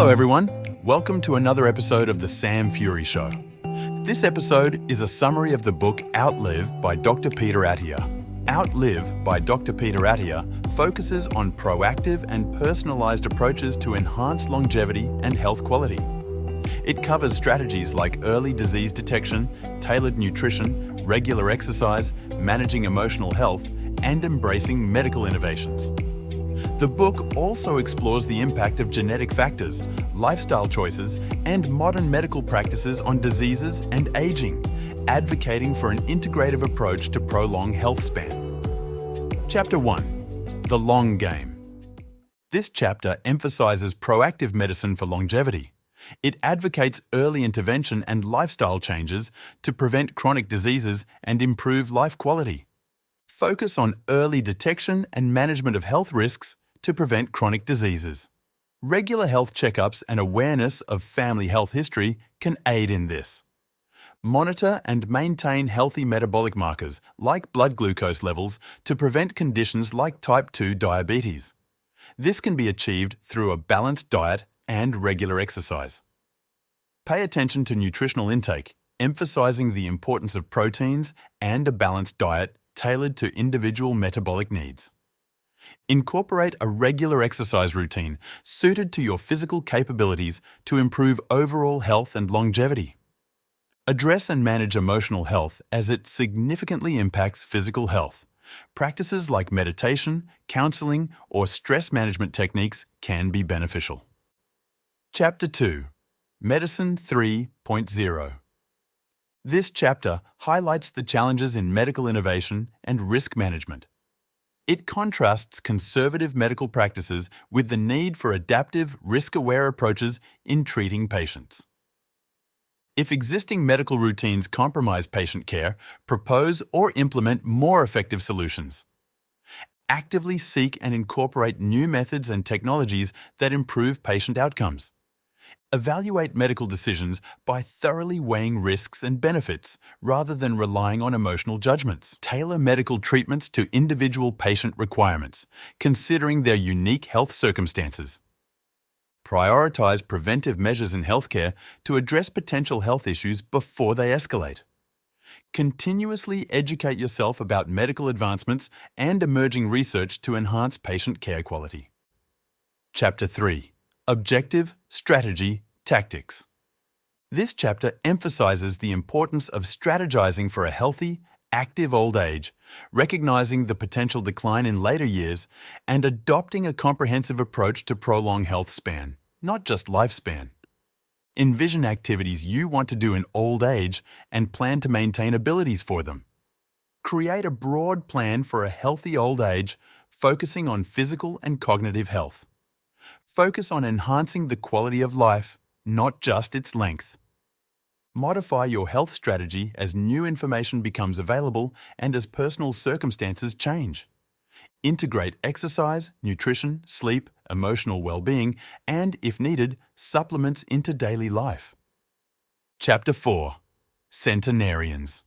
Hello everyone, welcome to another episode of The Sam Fury Show. This episode is a summary of the book Outlive by Dr. Peter Attia. Outlive by Dr. Peter Attia focuses on proactive and personalised approaches to enhance longevity and health quality. It covers strategies like early disease detection, tailored nutrition, regular exercise, managing emotional health, and embracing medical innovations. The book also explores the impact of genetic factors, lifestyle choices, and modern medical practices on diseases and aging, advocating for an integrative approach to prolong health span. Chapter 1. The Long Game. This chapter emphasizes proactive medicine for longevity. It advocates early intervention and lifestyle changes to prevent chronic diseases and improve life quality. Focus on early detection and management of health risks to prevent chronic diseases. Regular health checkups and awareness of family health history can aid in this. Monitor and maintain healthy metabolic markers like blood glucose levels to prevent conditions like type 2 diabetes. This can be achieved through a balanced diet and regular exercise. Pay attention to nutritional intake, emphasizing the importance of proteins and a balanced diet tailored to individual metabolic needs. Incorporate a regular exercise routine suited to your physical capabilities to improve overall health and longevity. Address and manage emotional health as it significantly impacts physical health. Practices like meditation, counseling, or stress management techniques can be beneficial. Chapter 2. Medicine 3.0. This chapter highlights the challenges in medical innovation and risk management. It contrasts conservative medical practices with the need for adaptive, risk-aware approaches in treating patients. If existing medical routines compromise patient care, propose or implement more effective solutions. Actively seek and incorporate new methods and technologies that improve patient outcomes. Evaluate medical decisions by thoroughly weighing risks and benefits rather than relying on emotional judgments. Tailor medical treatments to individual patient requirements, considering their unique health circumstances. Prioritize preventive measures in healthcare to address potential health issues before they escalate. Continuously educate yourself about medical advancements and emerging research to enhance patient care quality. Chapter 3. Objective, Strategy, Tactics. This chapter emphasizes the importance of strategizing for a healthy, active old age, recognizing the potential decline in later years, and adopting a comprehensive approach to prolong health span, not just lifespan. Envision activities you want to do in old age and plan to maintain abilities for them. Create a broad plan for a healthy old age, focusing on physical and cognitive health. Focus on enhancing the quality of life, not just its length. Modify your health strategy as new information becomes available and as personal circumstances change. Integrate exercise, nutrition, sleep, emotional well-being, and, if needed, supplements into daily life. Chapter 4. Centenarians.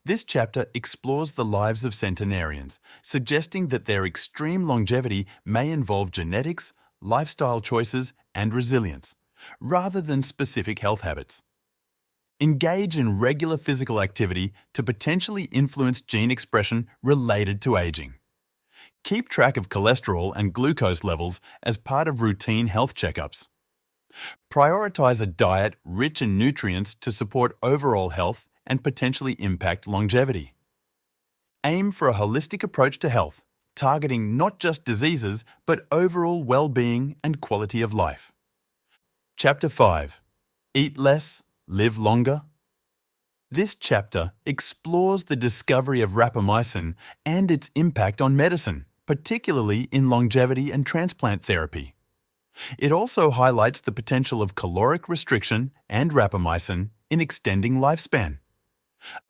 This chapter explores the lives of centenarians, suggesting that their extreme longevity may involve genetics, lifestyle choices, and resilience, rather than specific health habits. Engage in regular physical activity to potentially influence gene expression related to aging. Keep track of cholesterol and glucose levels as part of routine health checkups. Prioritize a diet rich in nutrients to support overall health and potentially impact longevity. Aim for a holistic approach to health, targeting not just diseases, but overall well-being and quality of life. Chapter 5. Eat Less, Live Longer. This chapter explores the discovery of rapamycin and its impact on medicine, particularly in longevity and transplant therapy. It also highlights the potential of caloric restriction and rapamycin in extending lifespan.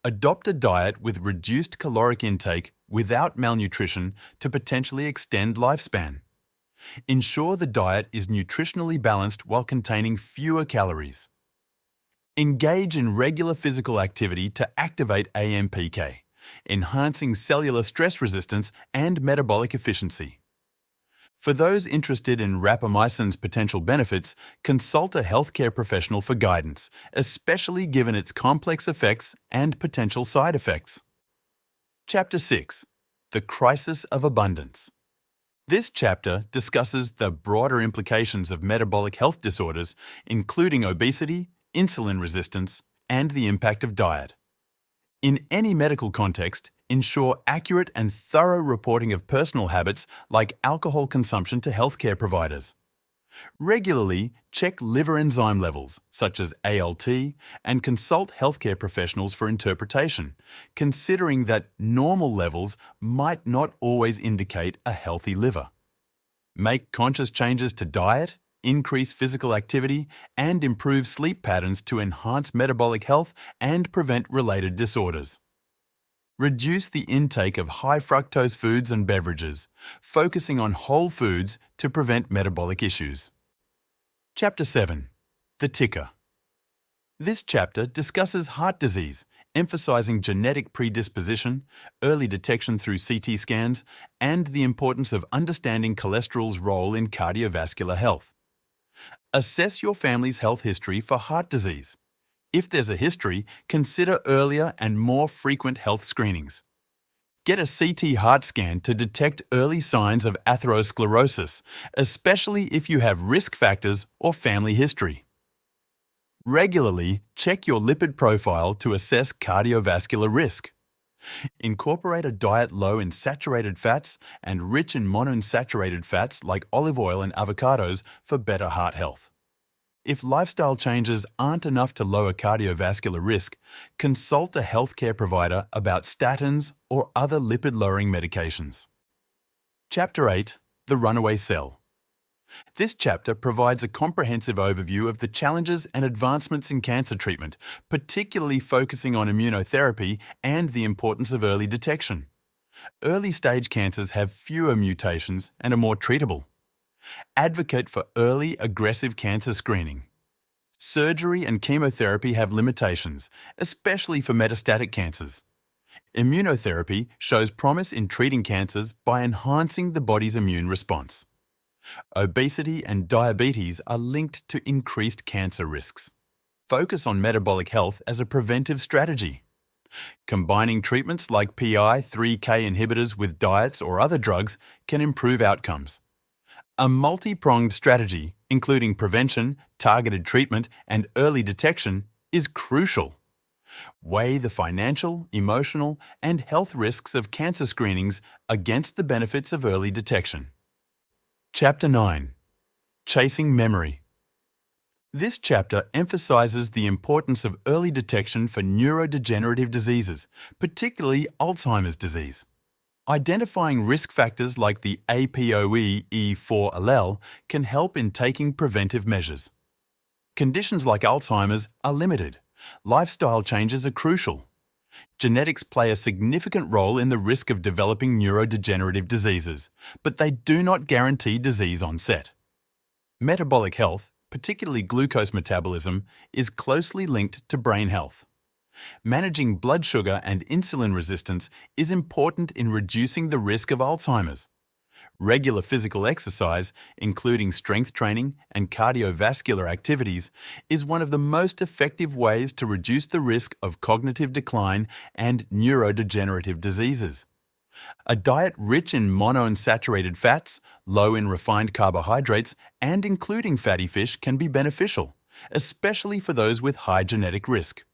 Adopt a diet with reduced caloric intake without malnutrition to potentially extend lifespan. Ensure the diet is nutritionally balanced while containing fewer calories. Engage in regular physical activity to activate AMPK, enhancing cellular stress resistance and metabolic efficiency. For those interested in rapamycin's potential benefits, consult a healthcare professional for guidance, especially given its complex effects and potential side effects. Chapter 6. The Crisis of Abundance. This chapter discusses the broader implications of metabolic health disorders, including obesity, insulin resistance, and the impact of diet. In any medical context, ensure accurate and thorough reporting of personal habits like alcohol consumption to healthcare providers. Regularly check liver enzyme levels, such as ALT, and consult healthcare professionals for interpretation, considering that normal levels might not always indicate a healthy liver. Make conscious changes to diet, increase physical activity, and improve sleep patterns to enhance metabolic health and prevent related disorders. Reduce the intake of high fructose foods and beverages, focusing on whole foods to prevent metabolic issues. Chapter 7. The Ticker. This chapter discusses heart disease, emphasizing genetic predisposition, early detection through CT scans, and the importance of understanding cholesterol's role in cardiovascular health. Assess your family's health history for heart disease. If there's a history, consider earlier and more frequent health screenings. Get a CT heart scan to detect early signs of atherosclerosis, especially if you have risk factors or family history. Regularly check your lipid profile to assess cardiovascular risk. Incorporate a diet low in saturated fats and rich in monounsaturated fats like olive oil and avocados for better heart health. If lifestyle changes aren't enough to lower cardiovascular risk, consult a healthcare provider about statins or other lipid-lowering medications. Chapter 8. The Runaway Cell. This chapter provides a comprehensive overview of the challenges and advancements in cancer treatment, particularly focusing on immunotherapy and the importance of early detection. Early-stage cancers have fewer mutations and are more treatable. Advocate for early, aggressive cancer screening. Surgery and chemotherapy have limitations, especially for metastatic cancers. Immunotherapy shows promise in treating cancers by enhancing the body's immune response. Obesity and diabetes are linked to increased cancer risks. Focus on metabolic health as a preventive strategy. Combining treatments like PI3K inhibitors with diets or other drugs can improve outcomes. A multi-pronged strategy, including prevention, targeted treatment, and early detection, is crucial. Weigh the financial, emotional, and health risks of cancer screenings against the benefits of early detection. Chapter 9. Chasing Memory. This chapter emphasizes the importance of early detection for neurodegenerative diseases, particularly Alzheimer's disease. Identifying risk factors like the APOE4 allele can help in taking preventive measures. Conditions like Alzheimer's are limited. Lifestyle changes are crucial. Genetics play a significant role in the risk of developing neurodegenerative diseases, but they do not guarantee disease onset. Metabolic health, particularly glucose metabolism, is closely linked to brain health. Managing blood sugar and insulin resistance is important in reducing the risk of Alzheimer's. Regular physical exercise, including strength training and cardiovascular activities, is one of the most effective ways to reduce the risk of cognitive decline and neurodegenerative diseases. A diet rich in monounsaturated fats, low in refined carbohydrates, and including fatty fish can be beneficial, especially for those with high genetic risk.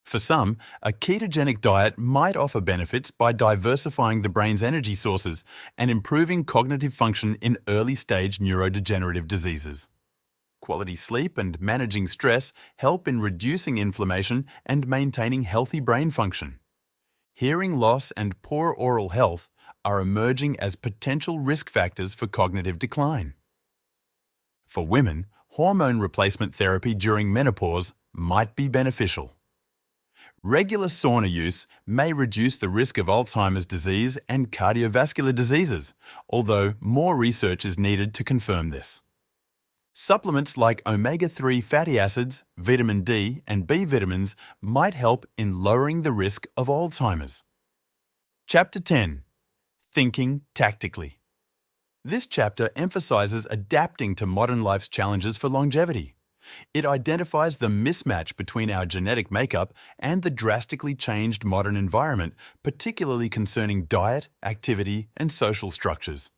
For some, a ketogenic diet might offer benefits by diversifying the brain's energy sources and improving cognitive function in early-stage neurodegenerative diseases. Quality sleep and managing stress help in reducing inflammation and maintaining healthy brain function. Hearing loss and poor oral health are emerging as potential risk factors for cognitive decline. For women, hormone replacement therapy during menopause might be beneficial. Regular sauna use may reduce the risk of Alzheimer's disease and cardiovascular diseases, although more research is needed to confirm this. Supplements like omega-3 fatty acids, vitamin D, and B vitamins might help in lowering the risk of Alzheimer's. Chapter 10. Thinking Tactically. This chapter emphasizes adapting to modern life's challenges for longevity. It identifies the mismatch between our genetic makeup and the drastically changed modern environment, particularly concerning diet, activity, and social structures.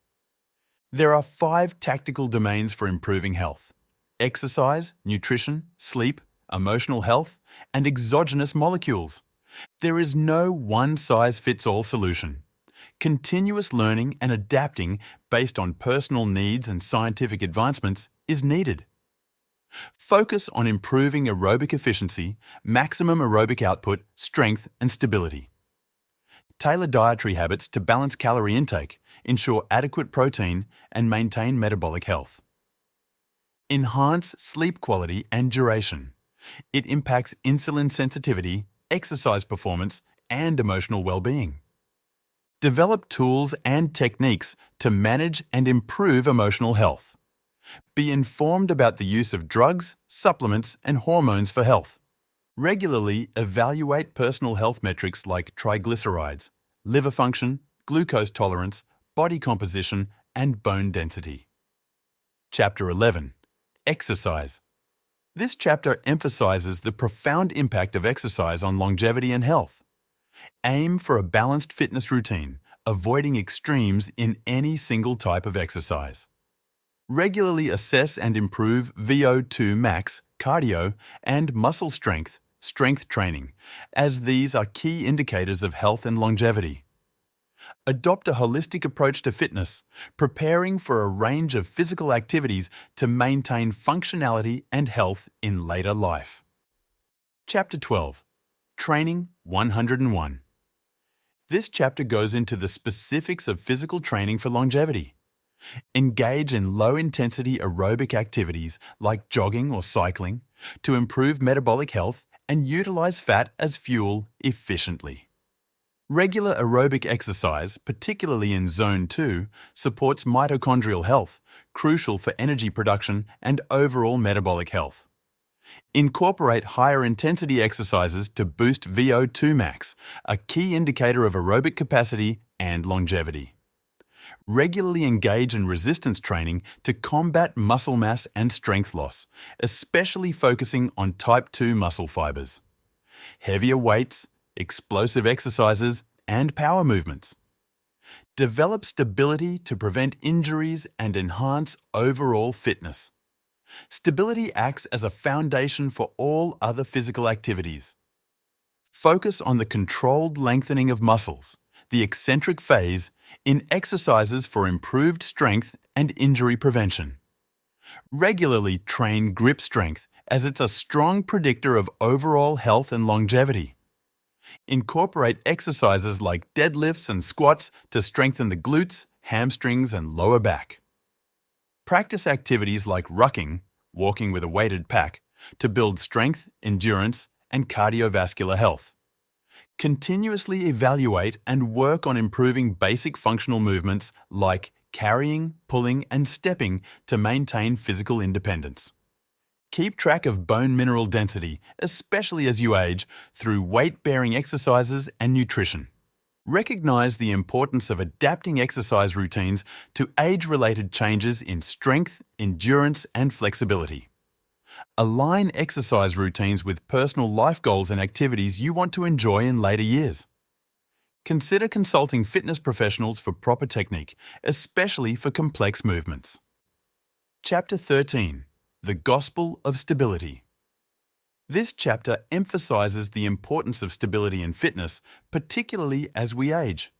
There are 5 tactical domains for improving health: exercise, nutrition, sleep, emotional health, and exogenous molecules. There is no one-size-fits-all solution. Continuous learning and adapting based on personal needs and scientific advancements is needed. Focus on improving aerobic efficiency, maximum aerobic output, strength, and stability. Tailor dietary habits to balance calorie intake, ensure adequate protein, and maintain metabolic health. Enhance sleep quality and duration. It impacts insulin sensitivity, exercise performance, and emotional well-being. Develop tools and techniques to manage and improve emotional health. Be informed about the use of drugs, supplements, and hormones for health. Regularly evaluate personal health metrics like triglycerides, liver function, glucose tolerance, body composition, and bone density. Chapter 11. Exercise. This chapter emphasizes the profound impact of exercise on longevity and health. Aim for a balanced fitness routine, avoiding extremes in any single type of exercise. Regularly assess and improve VO2 max, cardio, and muscle strength training, as these are key indicators of health and longevity. Adopt a holistic approach to fitness, preparing for a range of physical activities to maintain functionality and health in later life. Chapter 12. Training 101. This chapter goes into the specifics of physical training for longevity. Engage in low-intensity aerobic activities like jogging or cycling to improve metabolic health and utilize fat as fuel efficiently. Regular aerobic exercise, particularly in Zone 2, supports mitochondrial health, crucial for energy production and overall metabolic health. Incorporate higher intensity exercises to boost VO2 max, a key indicator of aerobic capacity and longevity. Regularly engage in resistance training to combat muscle mass and strength loss, especially focusing on type 2 muscle fibers. Heavier weights, explosive exercises, and power movements. Develop stability to prevent injuries and enhance overall fitness. Stability acts as a foundation for all other physical activities. Focus on the controlled lengthening of muscles, the eccentric phase, in exercises for improved strength and injury prevention. Regularly train grip strength, as it's a strong predictor of overall health and longevity. Incorporate exercises like deadlifts and squats to strengthen the glutes, hamstrings, and lower back. Practice activities like rucking, walking with a weighted pack, to build strength, endurance, and cardiovascular health. Continuously evaluate and work on improving basic functional movements like carrying, pulling, and stepping to maintain physical independence. Keep track of bone mineral density, especially as you age, through weight-bearing exercises and nutrition. Recognize the importance of adapting exercise routines to age-related changes in strength, endurance, and flexibility. Align exercise routines with personal life goals and activities you want to enjoy in later years. Consider consulting fitness professionals for proper technique, especially for complex movements. Chapter 13. The Gospel of Stability. This chapter emphasizes the importance of stability in fitness, particularly as we age.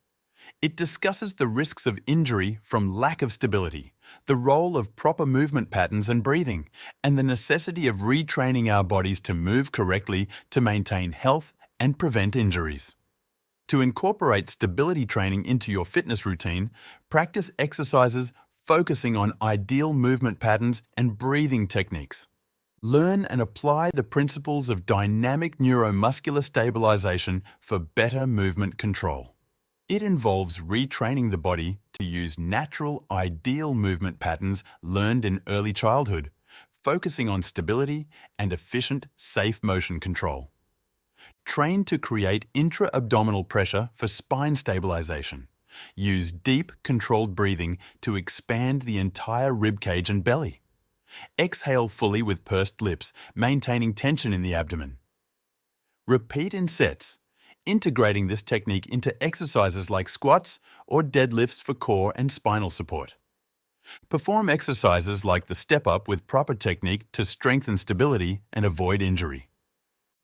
It discusses the risks of injury from lack of stability, the role of proper movement patterns and breathing, and the necessity of retraining our bodies to move correctly to maintain health and prevent injuries. To incorporate stability training into your fitness routine, practice exercises focusing on ideal movement patterns and breathing techniques. Learn and apply the principles of dynamic neuromuscular stabilization for better movement control. It involves retraining the body to use natural, ideal movement patterns learned in early childhood, focusing on stability and efficient, safe motion control. Train to create intra-abdominal pressure for spine stabilization, Use deep, controlled breathing to expand the entire ribcage and belly. Exhale fully with pursed lips, maintaining tension in the abdomen. Repeat in sets, integrating this technique into exercises like squats or deadlifts for core and spinal support. Perform exercises like the step-up with proper technique to strengthen stability and avoid injury.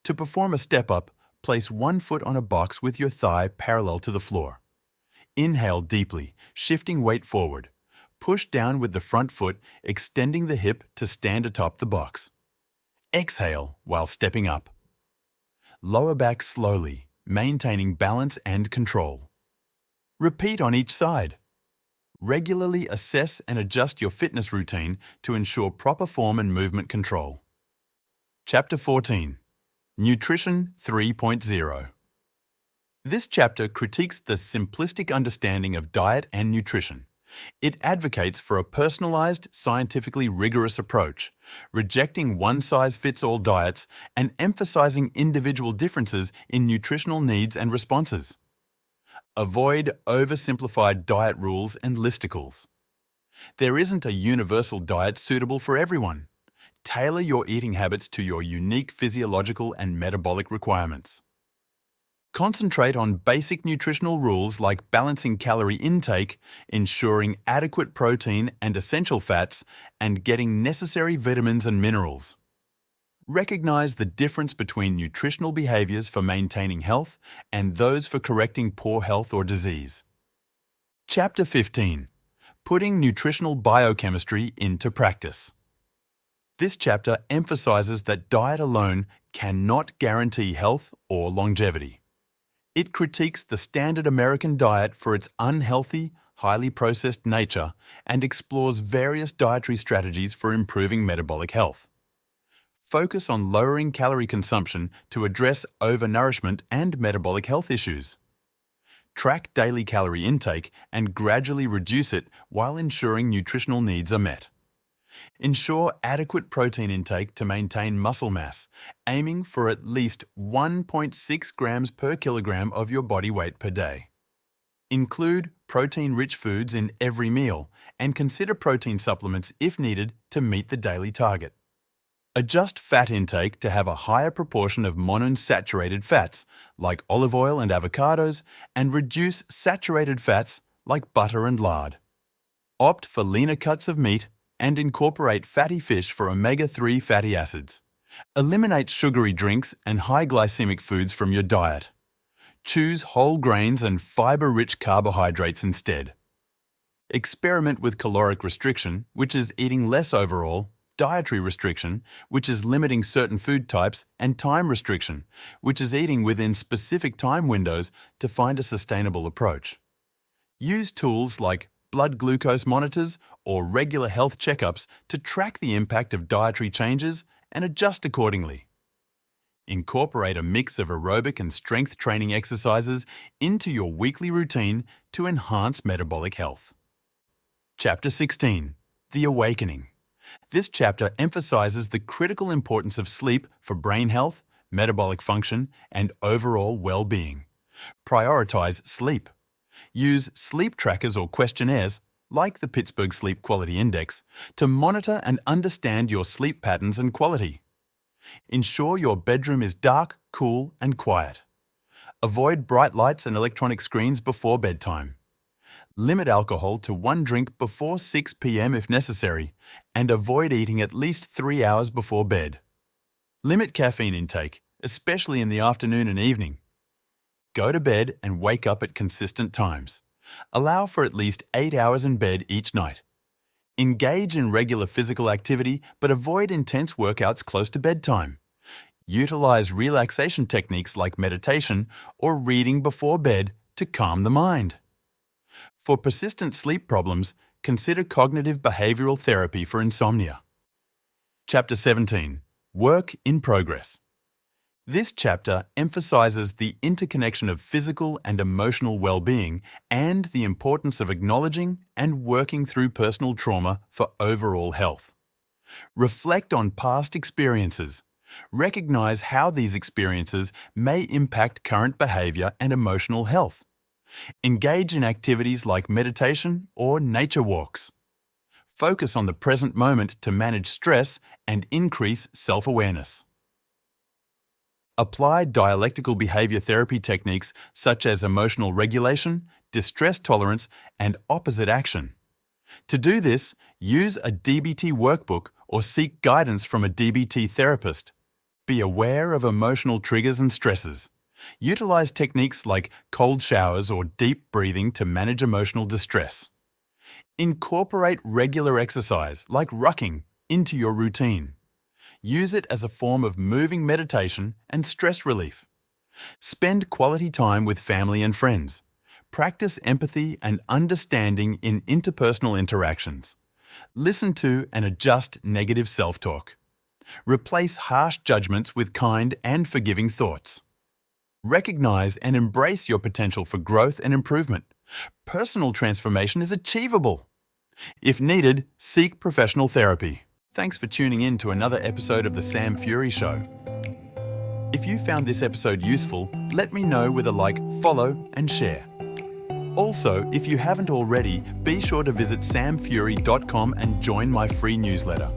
To perform a step-up, place one foot on a box with your thigh parallel to the floor. Inhale deeply, shifting weight forward. Push down with the front foot, extending the hip to stand atop the box. Exhale while stepping up. Lower back slowly, maintaining balance and control. Repeat on each side. Regularly assess and adjust your fitness routine to ensure proper form and movement control. Chapter 14. Nutrition 3.0. This chapter critiques the simplistic understanding of diet and nutrition. It advocates for a personalized, scientifically rigorous approach, rejecting one-size-fits-all diets and emphasizing individual differences in nutritional needs and responses. Avoid oversimplified diet rules and listicles. There isn't a universal diet suitable for everyone. Tailor your eating habits to your unique physiological and metabolic requirements. Concentrate on basic nutritional rules like balancing calorie intake, ensuring adequate protein and essential fats, and getting necessary vitamins and minerals. Recognize the difference between nutritional behaviors for maintaining health and those for correcting poor health or disease. Chapter 15. Putting nutritional biochemistry into practice. This chapter emphasizes that diet alone cannot guarantee health or longevity. It critiques the standard American diet for its unhealthy, highly processed nature and explores various dietary strategies for improving metabolic health. Focus on lowering calorie consumption to address overnourishment and metabolic health issues. Track daily calorie intake and gradually reduce it while ensuring nutritional needs are met. Ensure adequate protein intake to maintain muscle mass, aiming for at least 1.6 grams per kilogram of your body weight per day. Include protein-rich foods in every meal and consider protein supplements if needed to meet the daily target. Adjust fat intake to have a higher proportion of monounsaturated fats, like olive oil and avocados, and reduce saturated fats like butter and lard. Opt for leaner cuts of meat and incorporate fatty fish for omega-3 fatty acids. Eliminate sugary drinks and high glycemic foods from your diet. Choose whole grains and fiber-rich carbohydrates instead. Experiment with caloric restriction, which is eating less overall, dietary restriction, which is limiting certain food types, and time restriction, which is eating within specific time windows to find a sustainable approach. Use tools like blood glucose monitors or regular health checkups to track the impact of dietary changes and adjust accordingly. Incorporate a mix of aerobic and strength training exercises into your weekly routine to enhance metabolic health. Chapter 16. The Awakening. This chapter emphasizes the critical importance of sleep for brain health, metabolic function, and overall well-being. Prioritize sleep. Use sleep trackers or questionnaires, like the Pittsburgh Sleep Quality Index, to monitor and understand your sleep patterns and quality. Ensure your bedroom is dark, cool, and quiet. Avoid bright lights and electronic screens before bedtime. Limit alcohol to 1 drink before 6 p.m. if necessary, and avoid eating at least 3 hours before bed. Limit caffeine intake, especially in the afternoon and evening. Go to bed and wake up at consistent times. Allow for at least 8 hours in bed each night. Engage in regular physical activity, but avoid intense workouts close to bedtime. Utilize relaxation techniques like meditation or reading before bed to calm the mind. For persistent sleep problems, consider cognitive behavioral therapy for insomnia. Chapter 17. Work in Progress. This chapter emphasizes the interconnection of physical and emotional well-being and the importance of acknowledging and working through personal trauma for overall health. Reflect on past experiences. Recognize how these experiences may impact current behavior and emotional health. Engage in activities like meditation or nature walks. Focus on the present moment to manage stress and increase self-awareness. Apply dialectical behavior therapy techniques such as emotional regulation, distress tolerance, and opposite action. To do this, use a DBT workbook or seek guidance from a DBT therapist. Be aware of emotional triggers and stresses. Utilize techniques like cold showers or deep breathing to manage emotional distress. Incorporate regular exercise, like rucking, into your routine. Use it as a form of moving meditation and stress relief. Spend quality time with family and friends. Practice empathy and understanding in interpersonal interactions. Listen to and adjust negative self-talk. Replace harsh judgments with kind and forgiving thoughts. Recognize and embrace your potential for growth and improvement. Personal transformation is achievable. If needed, seek professional therapy. Thanks for tuning in to another episode of The Sam Fury Show. If you found this episode useful, let me know with a like, follow, and share. Also, if you haven't already, be sure to visit samfury.com and join my free newsletter.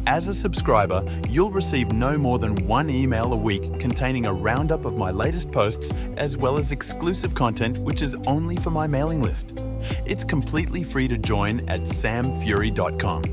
As a subscriber, you'll receive no more than one email a week containing a roundup of my latest posts as well as exclusive content which is only for my mailing list. It's completely free to join at samfury.com.